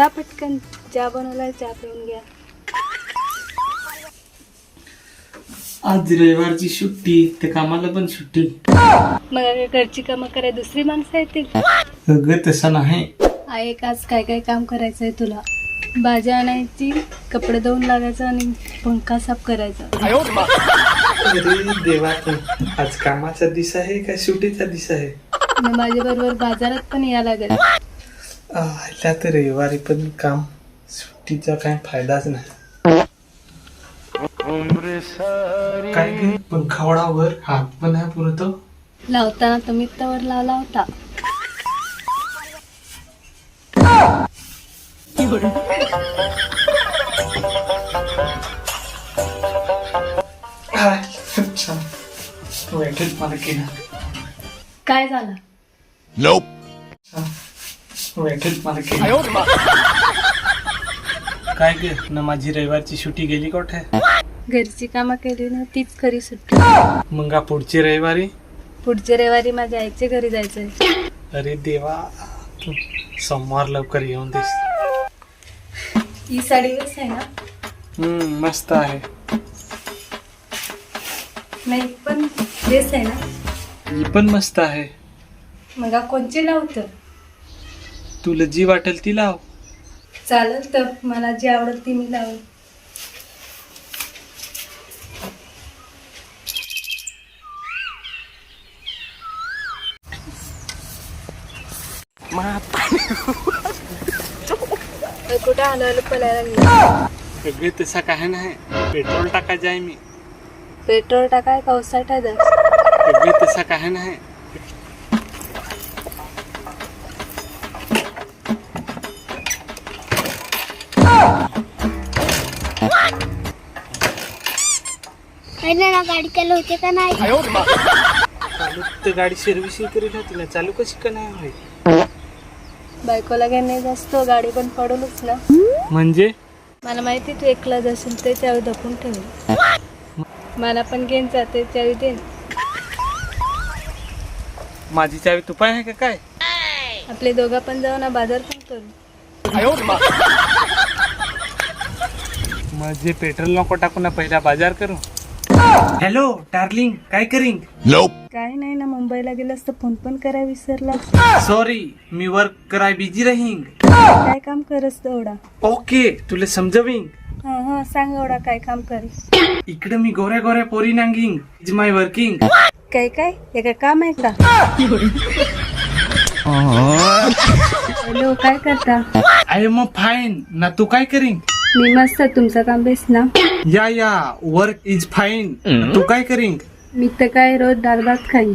उठा पटकन, चहा बनवलाय, चहा पिऊन घ्या. आज रविवारची सुट्टी, ते कामाला पण सुट्टी. मग घरची कामं कराय दुसरी माणसं येतील. अगं तसं नाही. एक आज काय काय काम करायचंय तुला. भाज्या आणायची, कपडे धुवून लागायचं आणि पंखा साफ करायचा. अरे देवा, आज कामाचा दिवस आहे का सुट्टीचा दिवस आहे? मग माझ्या बरोबर बाजारात पण या लागेल. आल्या तर रविवारी पण काम, सुट्टीचा काय फायदाच नाही. काय गे पंखावडावर हात पण नाही पुरतो. लावताना तुम्ही तवर लावला होता. वाईटच मला केलं. काय झालं? वाईटच मला केलं. काय गे ना, माझी रविवारची सुट्टी गेली कोठे? घरची कामं केली ना तीच खरी सुट्टी. मग पुढची रविवारी? पुढच्या रविवारी माझ्या आईच्या घरी जायचंय. अरे देवा, तू सोमवार लवकर येऊन देस. ही साडी कशी आहे ना? मस्त आहे. नाही पण ड्रेस आहे ना? ही पण मस्त आहे. मग कोणची लावतं? तुला जी वाटेल ती लाव. चालेल तर, मला जी आवडेल ती मी लावेल. कुठं हलवलं पळायला लागलं. सगळे तसा काय नाही, पेट्रोल टाका जाय मी. पेट्रोल टाकाय पावसात आहे. सगळे तसा काय नाही. गाडी चालू होते का नाही? चालू तर गाडी सर्व्हिसिंग करीत होती ना, चालू कशी का नाही होईल? बायकोला घेणे जास्त, गाडी पण पडूनच ना. म्हणजे मला माहिती तू एकला जाशील ते चावी दपून ठेव. मला पण घेऊन जाते चावी दे. माझी चावी तुपाय आहे का काय? आपले दोघं पण जाऊ ना, बाजार पण करू. माझे पेट्रोल नको टाकू ना, पहिला बाजार करू. हॅलो डार्लिंग, काय करिंग? काय नाही ना, मुंबईला गेलास तर फोन पण कराय विसरला. सॉरी, मी वर्क कराय बिझी रहिंग. काय काम करस एवढा? ओके, तुला समजविंग. हा सांग एवढा काय काम कर. इकडे मी गोऱ्या गोऱ्या पोरी नांगिंग. Is my working. काय काय हे काय काम आहे का? हॅलो, काय करता? आय एम फाईन ना, तू काय करिंग? मी मस्त, तुमचं काम बेस ना. या वर्क इज फाईन. तू काय करिंग? मी तर काय रोज डाळ भात खाईन.